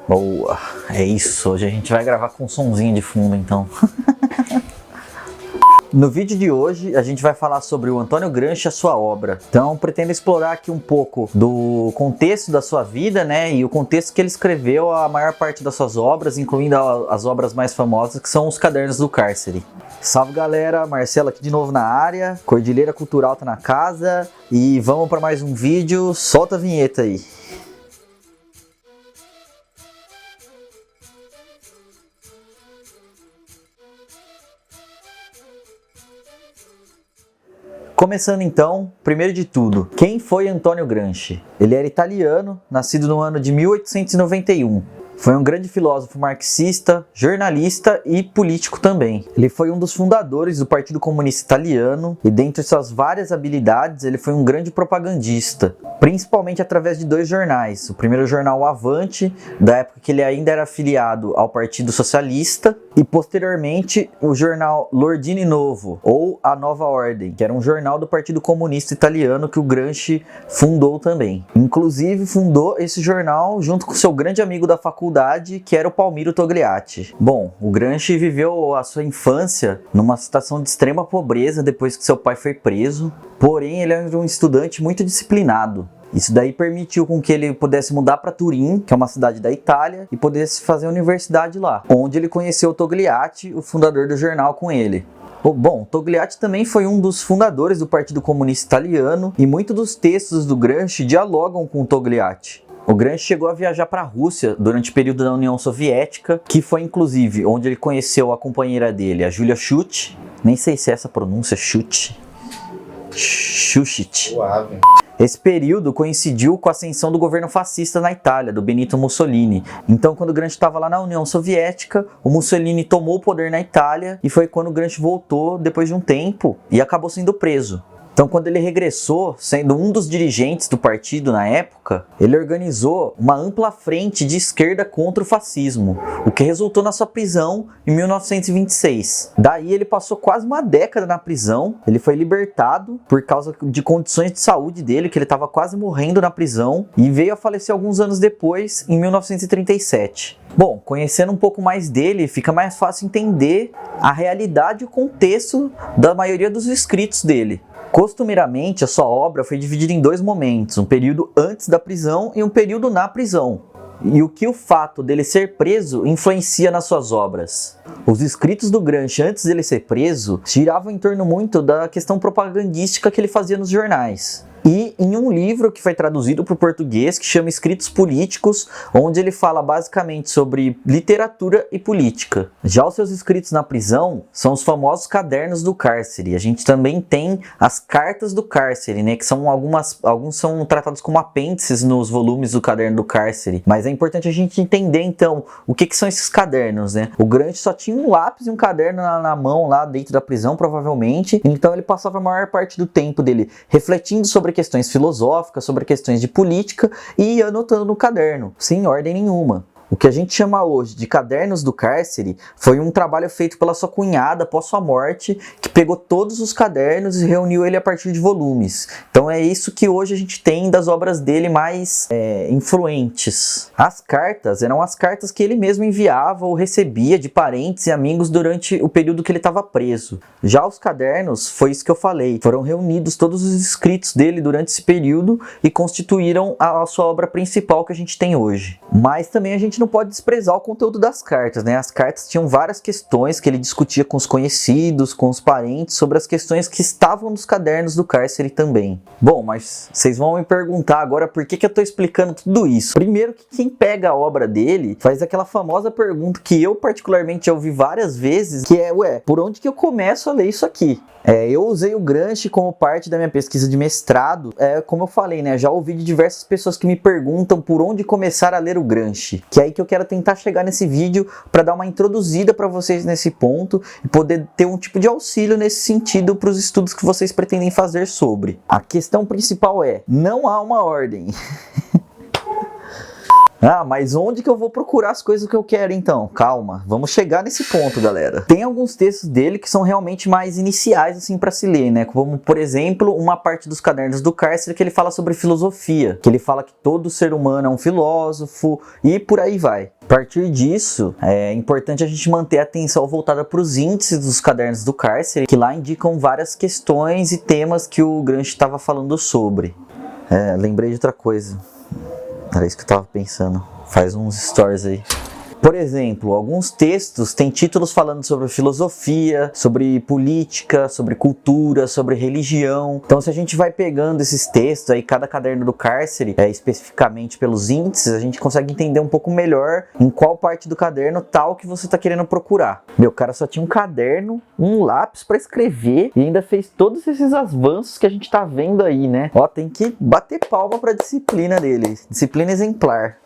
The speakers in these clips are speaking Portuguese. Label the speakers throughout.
Speaker 1: Boa, é isso. Hoje a gente vai gravar com um sonzinho de fundo, então. No vídeo de hoje a gente vai falar sobre o Antônio Gramsci e a sua obra. Então pretendo explorar aqui um pouco do contexto da sua vida, né, e o contexto que ele escreveu a maior parte das suas obras, incluindo as obras mais famosas, que são os Cadernos do Cárcere. Salve galera, Marcelo aqui de novo na área, Cordilheira Cultural tá na casa e vamos para mais um vídeo. Solta a vinheta aí. Começando então, primeiro de tudo, quem foi Antônio Gramsci? Ele era italiano, nascido no ano de 1891. Foi um grande filósofo marxista, jornalista e político também. Ele foi um dos fundadores do Partido Comunista Italiano e, dentre suas várias habilidades, ele foi um grande propagandista, principalmente através de dois jornais. O primeiro jornal, o Avante, da época que ele ainda era afiliado ao Partido Socialista, e posteriormente o jornal L'Ordine Novo, ou A Nova Ordem, que era um jornal do Partido Comunista Italiano que o Gramsci fundou também. Inclusive fundou esse jornal junto com seu grande amigo da faculdade, que era o Palmiro Togliatti. Bom, o Gramsci viveu a sua infância numa situação de extrema pobreza depois que seu pai foi preso, porém ele era um estudante muito disciplinado. Isso daí permitiu com que ele pudesse mudar para Turim, que é uma cidade da Itália, e pudesse fazer a universidade lá, onde ele conheceu o Togliatti, o fundador do jornal, com ele. Bom, Togliatti também foi um dos fundadores do Partido Comunista Italiano, e muitos dos textos do Gramsci dialogam com o Togliatti. O Gramsci chegou a viajar para a Rússia durante o período da União Soviética, que foi inclusive onde ele conheceu a companheira dele, a Julia Schucht. Nem sei se é essa pronúncia, Schucht.
Speaker 2: Suave.
Speaker 1: Esse período coincidiu com a ascensão do governo fascista na Itália, do Benito Mussolini. Então, quando o Gramsci estava lá na União Soviética, o Mussolini tomou o poder na Itália e foi quando o Gramsci voltou depois de um tempo e acabou sendo preso. Então, quando ele regressou, sendo um dos dirigentes do partido na época, ele organizou uma ampla frente de esquerda contra o fascismo, o que resultou na sua prisão em 1926. Daí ele passou quase uma década na prisão, ele foi libertado por causa de condições de saúde dele, que ele estava quase morrendo na prisão, e veio a falecer alguns anos depois, em 1937. Bom, conhecendo um pouco mais dele, fica mais fácil entender a realidade e o contexto da maioria dos escritos dele. Costumeiramente, a sua obra foi dividida em dois momentos, um período antes da prisão e um período na prisão. E o que o fato dele ser preso influencia nas suas obras? Os escritos do Gramsci antes dele ser preso giravam em torno muito da questão propagandística que ele fazia nos jornais. E em um livro que foi traduzido para o português, que chama Escritos Políticos, onde ele fala basicamente sobre literatura e política. Já os seus escritos na prisão são os famosos Cadernos do Cárcere. A gente também tem as Cartas do Cárcere, né, que são alguns são tratados como apêndices nos volumes do Caderno do Cárcere. Mas é importante a gente entender então o que são esses cadernos, né? O Gramsci só tinha um lápis e um caderno na mão lá dentro da prisão, provavelmente. Então ele passava a maior parte do tempo dele refletindo sobre questões filosóficas, sobre questões de política e anotando no caderno, sem ordem nenhuma. O que a gente chama hoje de Cadernos do Cárcere foi um trabalho feito pela sua cunhada após sua morte, que pegou todos os cadernos e reuniu ele a partir de volumes. Então é isso que hoje a gente tem das obras dele mais influentes. As cartas eram as cartas que ele mesmo enviava ou recebia de parentes e amigos durante o período que ele estava preso. Já os cadernos, foi isso que eu falei, foram reunidos todos os escritos dele durante esse período e constituíram a sua obra principal que a gente tem hoje. Mas também a gente não pode desprezar o conteúdo das cartas, né? As cartas tinham várias questões que ele discutia com os conhecidos, com os parentes, sobre as questões que estavam nos cadernos do cárcere também. Bom, mas vocês vão me perguntar agora por que eu tô explicando tudo isso. Primeiro que quem pega a obra dele faz aquela famosa pergunta que eu particularmente já ouvi várias vezes, que é, por onde que eu começo a ler isso aqui? Eu usei o Gramsci como parte da minha pesquisa de mestrado. Como eu falei, né? Já ouvi de diversas pessoas que me perguntam por onde começar a ler o Gramsci. Que é aí que eu quero tentar chegar nesse vídeo para dar uma introduzida para vocês nesse ponto e poder ter um tipo de auxílio nesse sentido para os estudos que vocês pretendem fazer sobre. A questão principal não há uma ordem. Ah, mas onde que eu vou procurar as coisas que eu quero então? Calma, vamos chegar nesse ponto, galera. Tem alguns textos dele que são realmente mais iniciais assim para se ler, né? Como, por exemplo, uma parte dos Cadernos do Cárcere que ele fala sobre filosofia, que ele fala que todo ser humano é um filósofo e por aí vai. A partir disso, é importante a gente manter a atenção voltada para os índices dos Cadernos do Cárcere, que lá indicam várias questões e temas que o Gramsci estava falando sobre. Lembrei de outra coisa. Era isso que eu tava pensando. Faz uns stories aí. Por exemplo, alguns textos têm títulos falando sobre filosofia, sobre política, sobre cultura, sobre religião. Então, se a gente vai pegando esses textos aí, cada caderno do cárcere, especificamente pelos índices, a gente consegue entender um pouco melhor em qual parte do caderno tá o que você tá querendo procurar. Meu, cara só tinha um caderno, um lápis para escrever e ainda fez todos esses avanços que a gente tá vendo aí, né? Ó, tem que bater palma pra disciplina dele. Disciplina exemplar.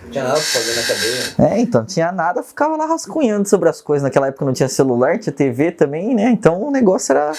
Speaker 2: Não tinha nada pra fazer na cadeia.
Speaker 1: Então, tinha nada, ficava lá rascunhando sobre as coisas. Naquela época não tinha celular, tinha TV também, né? Então o negócio era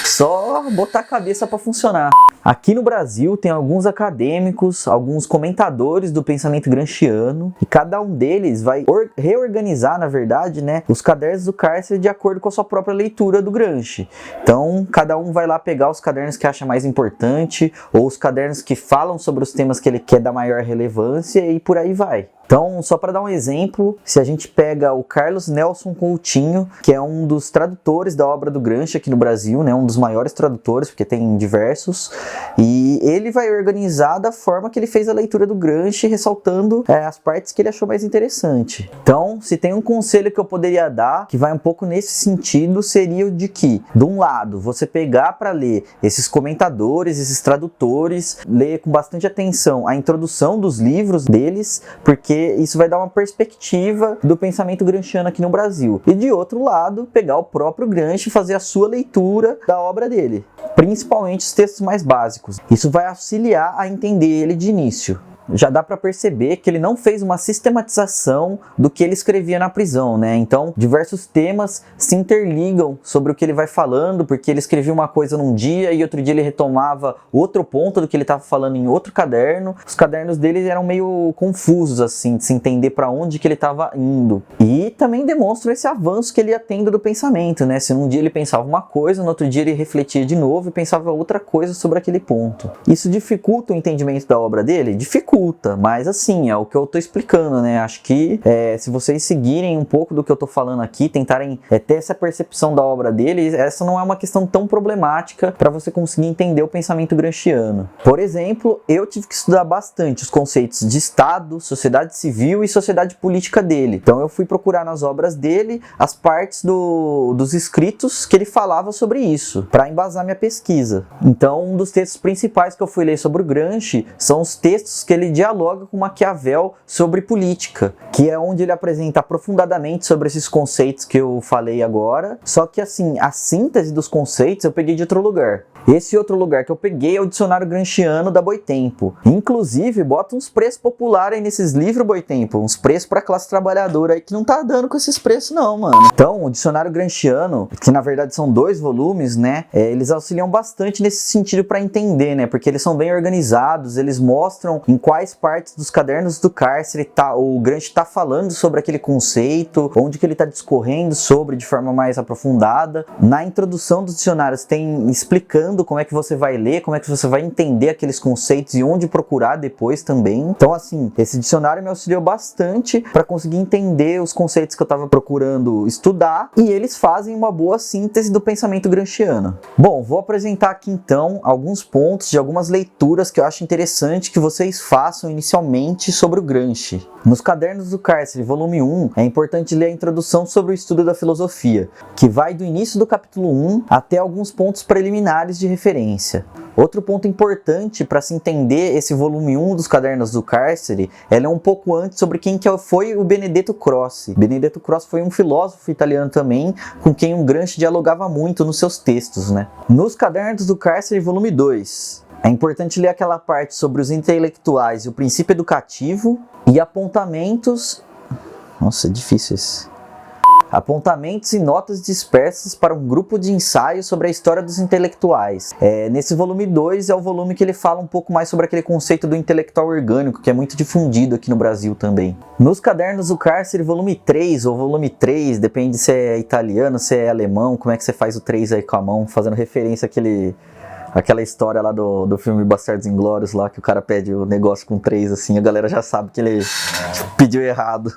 Speaker 1: só botar a cabeça pra funcionar. Aqui no Brasil tem alguns acadêmicos, alguns comentadores do pensamento gramsciano, e cada um deles vai reorganizar, na verdade, né, os cadernos do cárcere de acordo com a sua própria leitura do Gramsci. Então, cada um vai lá pegar os cadernos que acha mais importante, ou os cadernos que falam sobre os temas que ele quer dar maior relevância, e por aí vai. Então, só para dar um exemplo, se a gente pega o Carlos Nelson Coutinho, que é um dos tradutores da obra do Gramsci aqui no Brasil, né, um dos maiores tradutores, porque tem diversos, e ele vai organizar da forma que ele fez a leitura do Gramsci, ressaltando as partes que ele achou mais interessante. Então, se tem um conselho que eu poderia dar, que vai um pouco nesse sentido, seria o de que, de um lado, você pegar para ler esses comentadores, esses tradutores, ler com bastante atenção a introdução dos livros deles, porque isso vai dar uma perspectiva do pensamento gramsciano aqui no Brasil. E de outro lado, pegar o próprio Gramsci e fazer a sua leitura da obra dele, principalmente os textos mais básicos. Isso vai auxiliar a entender ele de início. Já dá para perceber que ele não fez uma sistematização do que ele escrevia na prisão, né? Então, diversos temas se interligam sobre o que ele vai falando, porque ele escrevia uma coisa num dia e outro dia ele retomava outro ponto do que ele estava falando em outro caderno. Os cadernos dele eram meio confusos, assim, de se entender para onde que ele estava indo. E também demonstram esse avanço que ele ia tendo do pensamento, né? Se num dia ele pensava uma coisa, no outro dia ele refletia de novo e pensava outra coisa sobre aquele ponto. Isso dificulta o entendimento da obra dele? Dificulta, mas assim, é o que eu tô explicando, né? Acho que se vocês seguirem um pouco do que eu tô falando aqui, tentarem ter essa percepção da obra dele, essa não é uma questão tão problemática para você conseguir entender o pensamento gramsciano. Por exemplo, eu tive que estudar bastante os conceitos de Estado, sociedade civil e sociedade política dele. Então eu fui procurar nas obras dele as partes dos escritos que ele falava sobre isso, para embasar minha pesquisa. Então um dos textos principais que eu fui ler sobre o Gramsci são os textos que ele dialoga com Maquiavel sobre política, que é onde ele apresenta aprofundadamente sobre esses conceitos que eu falei agora, só que assim, a síntese dos conceitos eu peguei de outro lugar. Esse outro lugar que eu peguei é o Dicionário Gramsciano da Boitempo. Inclusive, bota uns preços populares aí nesses livros, Boitempo. Uns preços pra classe trabalhadora aí que não tá dando com esses preços não, mano. Então, o Dicionário Gramsciano, que na verdade são 2 volumes, né? Eles auxiliam bastante nesse sentido pra entender, né? Porque eles são bem organizados, eles mostram em quais partes dos cadernos do cárcere o Gramsci tá falando sobre aquele conceito, onde que ele tá discorrendo sobre de forma mais aprofundada. Na introdução dos dicionários tem explicando como é que você vai ler, como é que você vai entender aqueles conceitos e onde procurar depois também. Então assim, esse dicionário me auxiliou bastante para conseguir entender os conceitos que eu estava procurando estudar, e eles fazem uma boa síntese do pensamento gramsciano. Bom, vou apresentar aqui então alguns pontos de algumas leituras que eu acho interessante que vocês façam inicialmente sobre o Gramsci. Nos Cadernos do Cárcere, volume 1, é importante ler a introdução sobre o estudo da filosofia, que vai do início do capítulo 1 até alguns pontos preliminares de referência. Outro ponto importante para se entender esse volume 1 dos Cadernos do Cárcere é ler um pouco antes sobre quem que foi o Benedetto Croce. Benedetto Croce foi um filósofo italiano também, com quem o Gramsci dialogava muito nos seus textos, né? Nos Cadernos do Cárcere, volume 2, é importante ler aquela parte sobre os intelectuais e o princípio educativo e apontamentos... Nossa, é difícil esse. Apontamentos e notas dispersas para um grupo de ensaio sobre a história dos intelectuais. Nesse volume 2 é o volume que ele fala um pouco mais sobre aquele conceito do intelectual orgânico, que é muito difundido aqui no Brasil também. Nos Cadernos do Cárcere, volume 3 ou volume 3, depende se é italiano, se é alemão, como é que você faz o 3 aí com a mão, fazendo referência àquela história lá do filme Bastardos Inglórios lá, que o cara pede o negócio com 3 assim, a galera já sabe que ele pediu errado.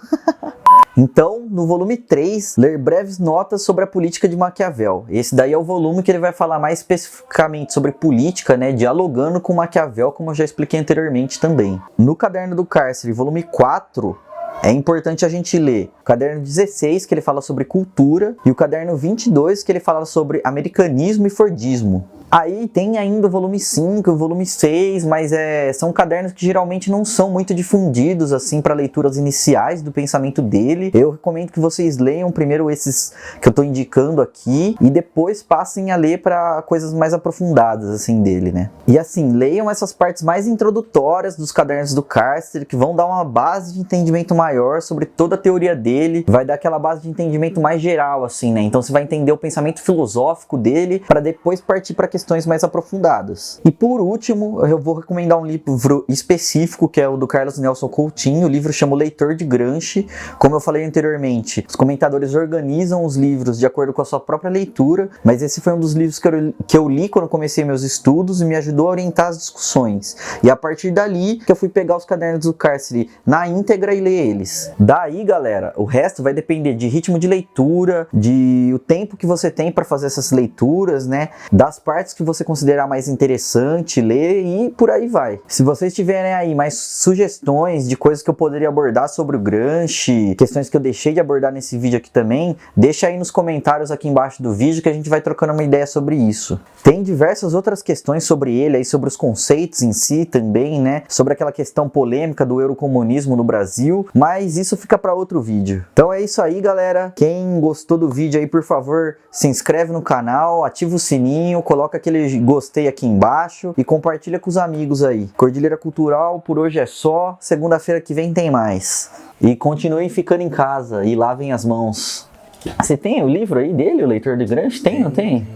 Speaker 1: Então, no volume 3, ler breves notas sobre a política de Maquiavel. Esse daí é o volume que ele vai falar mais especificamente sobre política, né, dialogando com Maquiavel, como eu já expliquei anteriormente também. No Caderno do Cárcere, volume 4, é importante a gente ler o caderno 16, que ele fala sobre cultura, e o caderno 22, que ele fala sobre americanismo e fordismo. Aí tem ainda o volume 5, o volume 6, mas são cadernos que geralmente não são muito difundidos assim para leituras iniciais do pensamento dele. Eu recomendo que vocês leiam primeiro esses que eu estou indicando aqui e depois passem a ler para coisas mais aprofundadas assim dele, né? E assim, leiam essas partes mais introdutórias dos Cadernos do Cárcere, que vão dar uma base de entendimento maior sobre toda a teoria dele, vai dar aquela base de entendimento mais geral assim, né? Então você vai entender o pensamento filosófico dele para depois partir para questões mais aprofundadas. E por último, eu vou recomendar um livro específico, que é o do Carlos Nelson Coutinho. O livro chama O Leitor de Gramsci. Como eu falei anteriormente, os comentadores organizam os livros de acordo com a sua própria leitura, mas esse foi um dos livros que eu li quando comecei meus estudos e me ajudou a orientar as discussões. E a partir dali que eu fui pegar os Cadernos do Cárcere na íntegra e ler eles. Daí, galera, o resto vai depender de ritmo de leitura, de o tempo que você tem para fazer essas leituras, né? Das partes que você considerar mais interessante ler e por aí vai. Se vocês tiverem aí mais sugestões de coisas que eu poderia abordar sobre o Gramsci, questões que eu deixei de abordar nesse vídeo aqui também, deixa aí nos comentários aqui embaixo do vídeo que a gente vai trocando uma ideia sobre isso. Tem diversas outras questões sobre ele aí, sobre os conceitos em si também, né? Sobre aquela questão polêmica do eurocomunismo no Brasil, mas isso fica para outro vídeo. Então é isso aí, galera. Quem gostou do vídeo aí, por favor, se inscreve no canal, ativa o sininho, coloca aquele gostei aqui embaixo e compartilha com os amigos aí. Cordilheira Cultural, por hoje é só. Segunda-feira que vem tem mais. E continuem ficando em casa e lavem as mãos. Você tem o livro aí dele, O Leitor de Gramsci? Tem, não tem?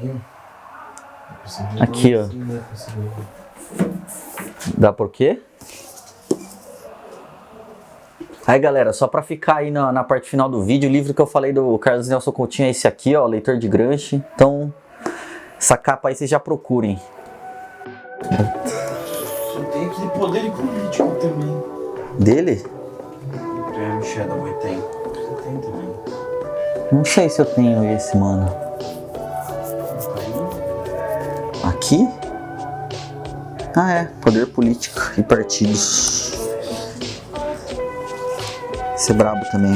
Speaker 1: Aqui, ó. Dá por quê? Aí, galera, só pra ficar aí na parte final do vídeo, o livro que eu falei do Carlos Nelson Coutinho é esse aqui, ó, O Leitor de Gramsci. Então, essa capa aí vocês já procurem.
Speaker 3: Tem aquele poder político também.
Speaker 1: Dele?
Speaker 3: Graham Shadow tem. Você tem também.
Speaker 1: Não sei se eu tenho esse, mano. Aqui? Ah, é. Poder político e partidos. Esse é brabo também.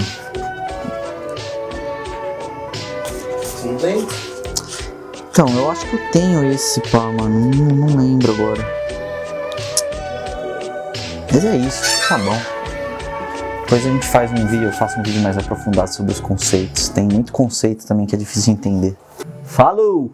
Speaker 3: Você não tem?
Speaker 1: Então, eu acho que eu tenho esse, pá, mano. Não lembro agora. Mas é isso, tá bom. Depois a gente faz um vídeo, eu faço um vídeo mais aprofundado sobre os conceitos. Tem muito conceito também que é difícil de entender. Falou!